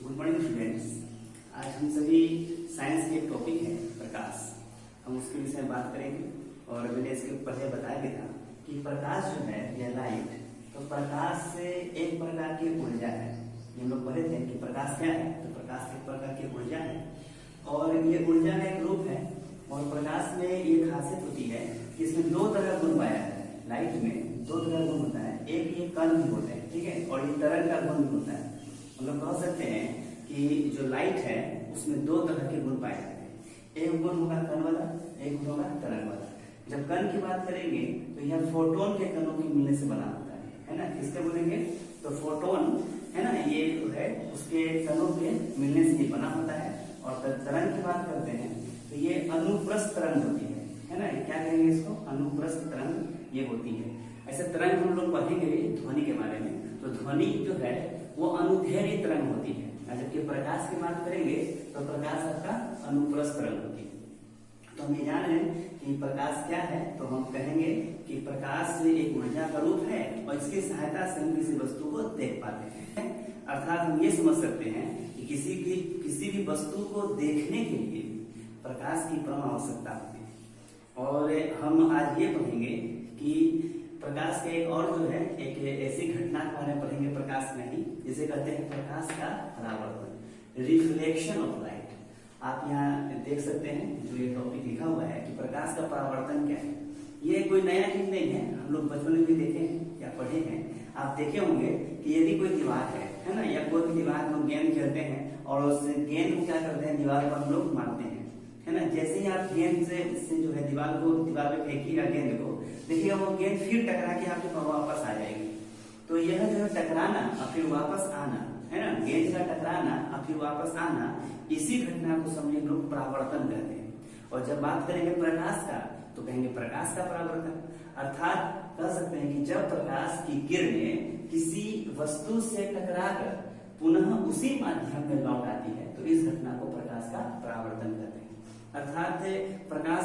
Good morning students. आज हम सभी साइंस के एक टॉपिक है प्रकाश, हम उसके विषय में बात करेंगे। और मैंने इसके पहले बताया भी था कि प्रकाश जो है या लाइट, तो प्रकाश से एक प्रकार की ऊर्जा है। हम लोग पढ़े थे कि प्रकाश क्या है, तो प्रकाश एक प्रकार की ऊर्जा है और ये ऊर्जा का एक रूप है। और प्रकाश में ये खासियत होती है कि इसमें दो तरह गुण पाया है। लाइट में दो तरह गुण होता है, एक ये कण भी होते हैं, ठीक है, और ये तरंग का गुण भी होता है। हम लोग कह सकते हैं कि जो लाइट है उसमें दो तरह के गुण पाए जाते हैं, एक गुण होगा कण वाला, एक गुण होगा तरंग वाला। जब कण की बात करेंगे तो यह फोटोन के कणों के मिलने से बना होता है ना। किसके बोलेंगे तो फोटोन है ना, ये जो है उसके कणों के मिलने से ये बना होता है। और तरंग की बात करते हैं तो ये अनुप्रस्थ तरंग होती है ना। क्या कहेंगे इसको, अनुप्रस्थ तरंग ये होती है। ऐसे तरंग हम लोग पढ़ेंगे ध्वनि के बारे में, तो ध्वनि जो है वो अनुदैर्घ्य तरंग होती है। जबकि प्रकाश की बात करेंगे तो प्रकाश आपका अनुप्रस्थ तरंग होती है। तो हम ये जान रहे हैं कि प्रकाश क्या है, तो हम कहेंगे कि प्रकाश एक ऊर्जा का रूप है और इसकी सहायता से हम किसी वस्तु को देख पाते हैं। अर्थात हम ये समझ सकते हैं कि किसी भी वस्तु को देखने के लिए प्रकाश की परम आवश्यकता होती है। और हम आज ये पढ़ेंगे कि प्रकाश के एक और जो है एक ऐसी घटना के बारे में पढ़ेंगे प्रकाश में ही, जिसे कहते हैं प्रकाश का परावर्तन, रिफ्लेक्शन ऑफ लाइट। आप यहाँ देख सकते हैं जो ये टॉपिक लिखा हुआ है कि प्रकाश का परावर्तन क्या है। ये कोई नया चीज नहीं है, हम लोग बचपन में भी देखे हैं या पढ़े हैं। आप देखे होंगे कि यदि कोई दीवार है ना, या कोई भी दीवार में हम गेंद खेलते हैं और उस गेंद को क्या करते हैं, दीवार पर हम लोग मारते हैं, है ना। जैसे ही आप गेंद से जो है दीवार पे फेंकिएगा गेंद को, देखिएगा वो गेंद फिर टकरा के आपके पास वापस आ जाएगी। तो यह जो है टकराना और फिर वापस आना, है ना, गेंद का टकराना और फिर वापस आना, इसी घटना को समझे लोग परावर्तन कहते हैं। और जब बात करेंगे प्रकाश का तो कहेंगे प्रकाश का परावर्तन। अर्थात कह सकते हैं कि जब प्रकाश की किरणें किसी वस्तु से टकराकर पुनः उसी माध्यम में लौट आती है, तो इस घटना को प्रकाश का परावर्तन कहते हैं। अर्थात प्रकाश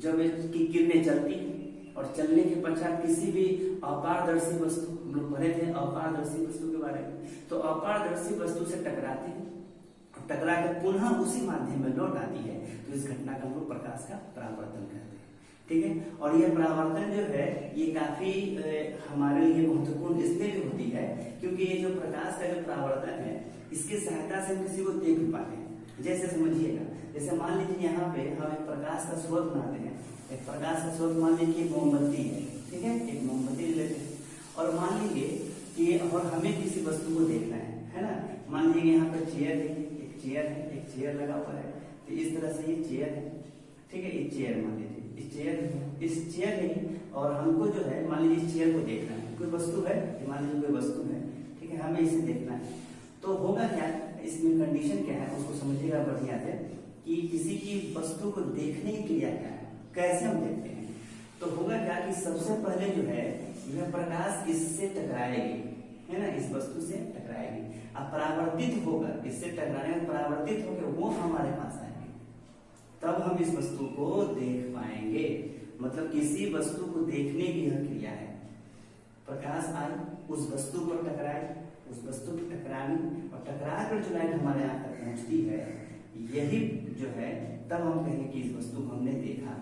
जब इसकी किरणें चलती है और चलने के पश्चात किसी भी अपारदर्शी वस्तु, हम लोग पढ़े थे अपारदर्शी वस्तु के बारे में, तो अपारदर्शी वस्तु से टकराती है, टकरा के पुनः उसी माध्यम में लौट आती है, तो इस घटना का हम लोग प्रकाश का परावर्तन कहते हैं, ठीक है। और यह परावर्तन जो है ये काफी हमारे लिए महत्वपूर्ण इसलिए भी होती है क्योंकि ये जो प्रकाश का जो परावर्तन है इसकी सहायता से हम किसी को देख पाते हैं। जैसे समझिएगा, जैसे मान लीजिए यहाँ पे हम एक प्रकाश का स्रोत बनाते हैं, एक प्रकाश का स्रोत मान लीजिए मोमबत्ती है, ठीक है, एक मोमबत्ती लेते हैं और मान लीजिए कि और हमें किसी वस्तु को देखना है ना। मान लीजिए यहाँ पर चेयर है, एक चेयर लगा हुआ है, तो इस तरह से ये चेयर है, ठीक है, ये चेयर मान लीजिए इस चेयर है और हमको जो है मान लीजिए इस चेयर को देखना है, कोई वस्तु है, मान लीजिए कोई वस्तु है, ठीक है, हमें इसे देखना है। तो होगा क्या, इसमें कंडीशन क्या है उसको समझिएगा बढ़िया से कि किसी की वस्तु को देखने की क्रिया क्या है, कैसे हम देखते हैं। तो होगा क्या कि सबसे पहले जो है यह प्रकाश इससे टकराएगी, है ना, इस वस्तु से टकराएगी, अब परावर्तित होकर इससे टकराने में परावर्तित होकर वो हमारे पास आएगी, तब हम इस वस्तु को देख पाएंगे। मतलब किसी वस्तु को देखने की यह क्रिया है। प्रकाश आई, उस वस्तु पर टकराए, उस वस्तु की टकरानी और टकरा कर जो लाइट हमारे यहाँ तक पहुंचती है, यही जो है तब हम कहेंगे कि इस वस्तु को हमने देखा।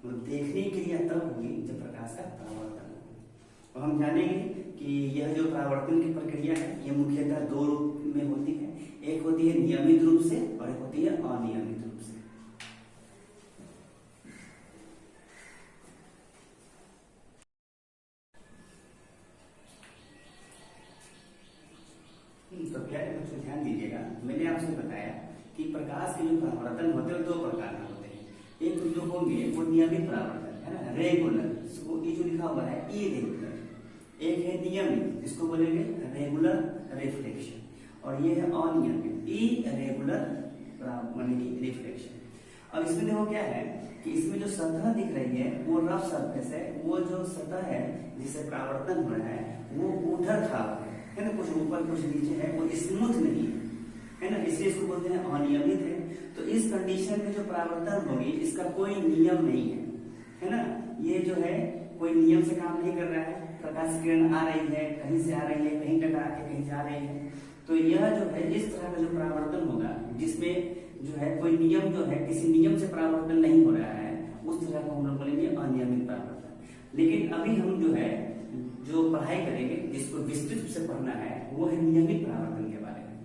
मतलब देखने की क्रिया तब होगी जब प्रकाश का परावर्तन हो। और हम जानेंगे कि यह जो परावर्तन की प्रक्रिया है ये मुख्यतः दो रूप में होती है, एक होती है नियमित रूप से और एक होती है अनियमित रूप से। तो प्यारे बच्चों ध्यान दीजिएगा, मैंने आपसे बताया कि प्रकाश के जो परावर्तन होते हैं दो प्रकार के होते हैं। एक जो होंगे वो नियमित परावर्तन, है ना, रेगुलर, इसको ये जो लिखा हुआ है इरेगुलर। एक है नियमित, इसको बोलेंगे रेगुलर रिफ्लेक्शन, और ये है अनियमित, इरेगुलर माने कि रिफ्लेक्शन। अब इसमें देखो क्या है कि इसमें जो सतह दिख रही है वो रफ सरफेस है, वो जो सतह है जिससे परावर्तन हो रहा है वो ऊर्ध्वाधर है ना, कुछ ऊपर कुछ नीचे है, वो स्मूथ नहीं है ना, इसलिए इसको बोलते हैं अनियमित है। तो इस कंडीशन में जो परावर्तन होगी इसका कोई नियम नहीं है ना, ये जो है कोई नियम से काम नहीं कर रहा है। प्रकाश किरण आ रही है, कहीं से आ रही है, कहीं टकरा के कहीं जा रही है, तो यह जो है इस तरह का जो परावर्तन होगा जिसमें जो है कोई नियम जो है किसी नियम से परावर्तन नहीं हो रहा है, उस तरह को हम लोग बोलेंगे अनियमित परावर्तन। लेकिन अभी हम जो है जो पढ़ाई करेंगे जिसको विस्तृत रूप से पढ़ना है वो है नियमित परावर्तन के बारे में।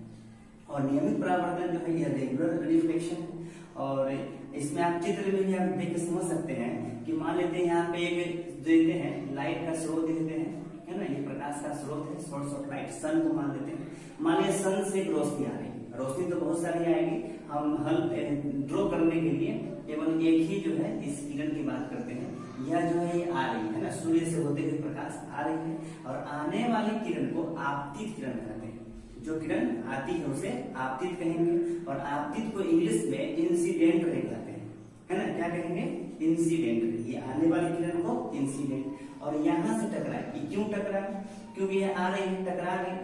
और नियमित परावर्तन जो है यह रेगुलर रिफ्लेक्शन है। और इसमें आप चित्र में भी आप देख के समझ सकते हैं कि मान लेते हैं यहाँ पे एक देते हैं लाइट का स्रोत देते हैं, है ना, ये प्रकाश का स्रोत है, सोर्स ऑफ लाइट, सन को मान लेते हैं। मान लिया सन से एक रोशनी आ रही है, रोशनी तो बहुत सारी आएगी, हम हल ड्रॉ करने के लिए केवल एक ही जो है इस किरण की बात करते हैं। यह जो है ये आ रही है ना, सूर्य से होते हुए प्रकाश आ रही है और आने वाली किरण को आपतित किरण कहते हैं। जो किरण आती है उसे आपतित कहेंगे और आपतित को इंग्लिश में इंसिडेंट रे कहते हैं, है ना, क्या कहेंगे, इंसिडेंट रे। ये आने वाली किरण को इंसिडेंट, और यहाँ से टकराए, क्यों टकराए, क्योंकि ये आ रही है, टकरा गई।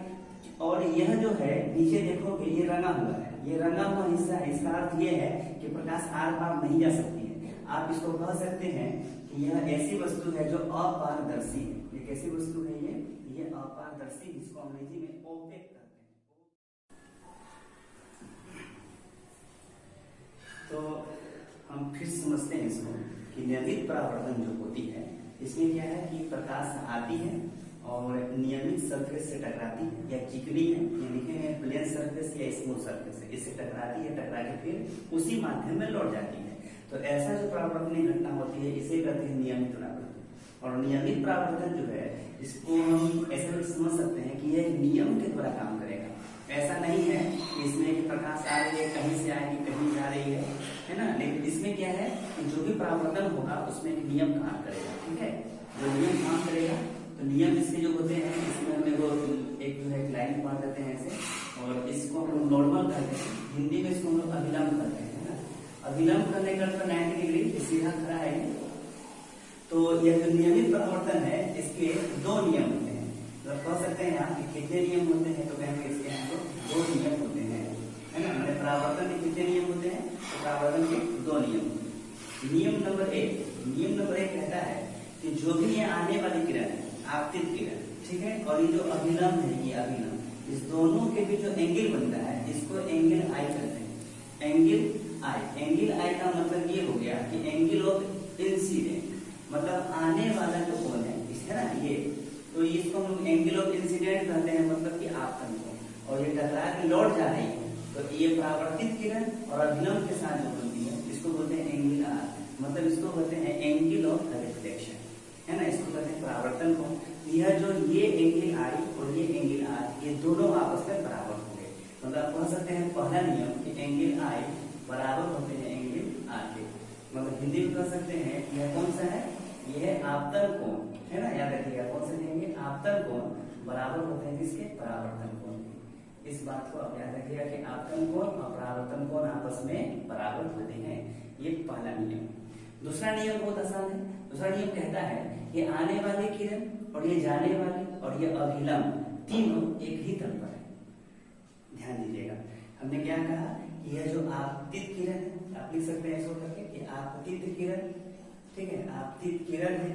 और यह जो है नीचे देखोगे ये रंगा हुआ है, ये रंगा हुआ हिस्सा है, इसका अर्थ ये है कि प्रकाश आर पार नहीं जा सकती है। आप इसको कह सकते हैं कि यह ऐसी वस्तु है जो अपारदर्शी है। ये कैसी वस्तु है, ये अपारदर्शी, जिसको अंग्रेजी में ओपेक कहते हैं। तो हम फिर समझते हैं इसको कि नियमित परावर्तन जो होती है इसमें क्या है कि प्रकाश आती है और नियमित सरफेस से टकराती है, या चिकनी है, ये लिखेंगे प्लेन सरफेस या स्मूथ सरफेस है, इससे टकराती है, टकरा के फिर उसी माध्यम में लौट जाती है। तो ऐसा जो परावर्तनीय घटना होती है इसे कहते हैं नियमित परावर्तन। और नियमित परावर्तन जो है इसको हम ऐसे भी समझ सकते हैं कि यह नियम के द्वारा काम करेगा। ऐसा नहीं है कि इसमें कि प्रकाश आ रही है, कहीं से आएगी, कहीं जा रही है ना, लेकिन इसमें क्या है कि जो भी परावर्तन होगा उसमें एक नियम काम करेगा। ठीक है, जो नियम काम करेगा, तो नियम इसके जो होते हैं इसमें हम एक जो है लाइन पढ़ देते हैं ऐसे, और इसको हम लोग नॉर्मल करते हैं, हिंदी में इसको हम लोग अभिलंब करते हैं ना। अभिलंब करने का 90 डिग्री सीधा खड़ा है। तो यह जो नियमित परावर्तन है इसके दो नियम होते हैं। तो कह सकते हैं आप कितने नियम होते हैं, तो कहेंगे इसके यहाँ दो नियम होते हैं, है ना। मैंने परावर्तन के कितने नियम होते हैं, तो परावर्तन के दो नियम होते हैं। नियम नंबर एक कहता है कि जो भी ये आने वाली किरण है, आपतित किरण, ठीक है, और ये जो अभिलंब है, ये अभिलंब, इस दोनों के बीच जो एंगल बनता है इसको एंगल आई कहते हैं। एंगल आई का मतलब ये हो गया कि एंगल ऑफ इंसिडेंट, मतलब आने वाला जो कोण है, है ना, ये, तो इसको हम एंगल ऑफ इंसिडेंट कहते हैं, मतलब कि आपतन कोण। और ये टकरा के लौट जा रही है, तो ये परावर्तित किरण और अभिलंब के साथ जो बनती है इसको बोलते हैं एंगल आर, मतलब इसको बोलते हैं एंगल ऑफ रिफ्लेक्शन, है ना, इसको कहते हैं परावर्तन कोण। यह जो ये एंगल आई और ये एंगल आर, ये दोनों आपस में बराबर होंगे। मतलब कह सकते हैं पहला नियम कि एंगल आई बराबर होते हैं एंगल आर के। मतलब हिंदी में कह सकते हैं यह कौन सा है, यह आपतन कोण, है ना, याद रखिएगा कौन से कहेंगे, आपतन कोण बराबर होते हैं किसके, परावर्तन कोण के। इस बात को आप याद रखिएगा कि आपतन कोण और परावर्तन कोण आपस में बराबर होते हैं। ये पहला नियम। दूसरा नियम बहुत आसान है। दूसरा नियम कहता है कि आने वाली किरण और ये जाने वाली और ये अभिलंब तीनों एक ही तल पर है। ध्यान दीजिएगा, हमने क्या कहा कि यह जो आपतित किरण है, आप लिख सकते हैं इसको करके कि आपतित किरण, ठीक है, आपतित किरण है,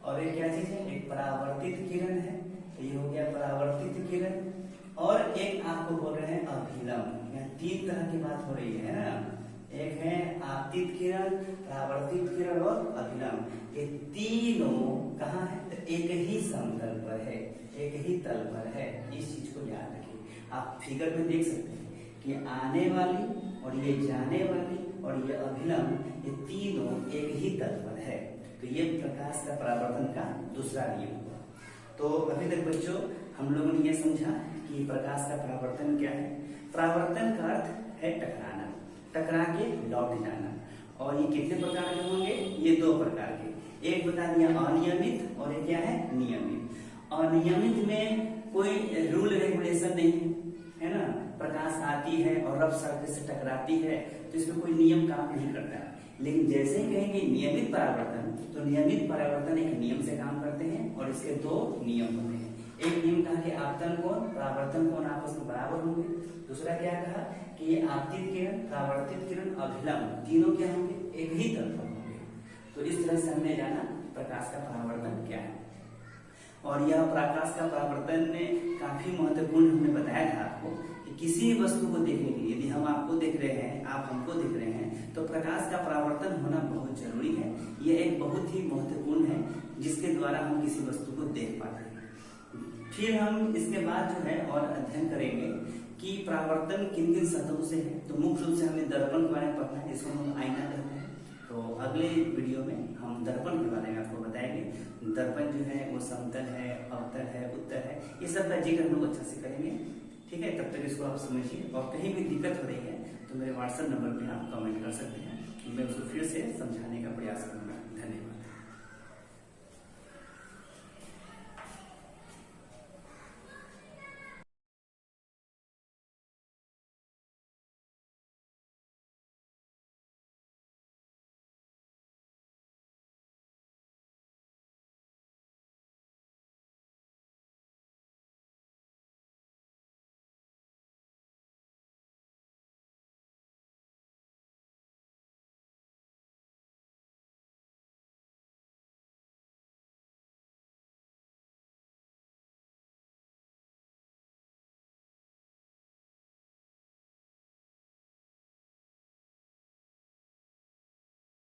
और ये क्या चीज है, एक परावर्तित किरण है, तो ये हो गया परावर्तित किरण, और एक आपको बोल रहे हैं अभिलंब। यहाँ तीन तरह की बात हो रही है ना, एक है आपतित किरण, परावर्तित किरण और अभिलंब। ये तीनों कहाँ है, तो एक ही समतल पर है, एक ही तल पर है। इस चीज को याद रखिए। आप फिगर में देख सकते हैं कि आने वाली और ये जाने वाली और ये अभिलंब, ये तीनों एक ही तल पर है। तो ये प्रकाश का परावर्तन का दूसरा नियम हुआ। तो अभी तक बच्चों हम लोगों ने ये समझा कि प्रकाश का परावर्तन क्या है। परावर्तन का अर्थ है टकराना, टकरा के लौट जाना। और ये कितने प्रकार के होंगे, ये दो प्रकार के, एक बता दिया अनियमित और एक क्या है, नियमित। अनियमित में कोई रूल रेगुलेशन नहीं है ना, प्रकाश आती है और रफ सरफेस से टकराती है, तो इसमें कोई नियम काम नहीं करता। लेकिन जैसे ही कहेंगे नियमित परावर्तन, तो नियमित परावर्तन एक नियम से काम करते हैं और इसके दो नियम होते हैं। एक नियम कहा कि आपतन कोण, परावर्तन कोण आपस में बराबर होंगे। दूसरा क्या कहा कि ये आपतित किरण, परावर्तित किरण, अभिलंब तीनों क्या होंगे, एक ही तल पर होंगे। तो इस तरह से हमने जाना प्रकाश का परावर्तन क्या है। और यह प्रकाश का परावर्तन में काफी महत्वपूर्ण हमने बताया था आपको कि किसी वस्तु को देखने के लिए, यदि हम आपको देख रहे हैं, आप हमको देख रहे हैं, तो प्रकाश का परावर्तन होना बहुत जरूरी है। यह एक बहुत ही महत्वपूर्ण है जिसके द्वारा हम किसी वस्तु को देख पाते हैं। फिर हम इसके बाद जो है और अध्ययन करेंगे कि परावर्तन किन किन सतहों से है। तो मुख्य रूप से हमें दर्पण के बारे में पढ़ना है, इसको हम आईना कहते हैं। तो अगले वीडियो में हम दर्पण के बारे में आपको बताएंगे। दर्पण जो है वो समतल है, अवतल है, उत्तल है, ये सब का जिक्र हम लोग अच्छा से करेंगे। ठीक है, तब तक इसको आप समझिए और कहीं भी दिक्कत हो रही है तो मेरे व्हाट्सएप नंबर पे आप कमेंट कर सकते हैं, मैं उसको फिर से समझाने का प्रयास करूंगा।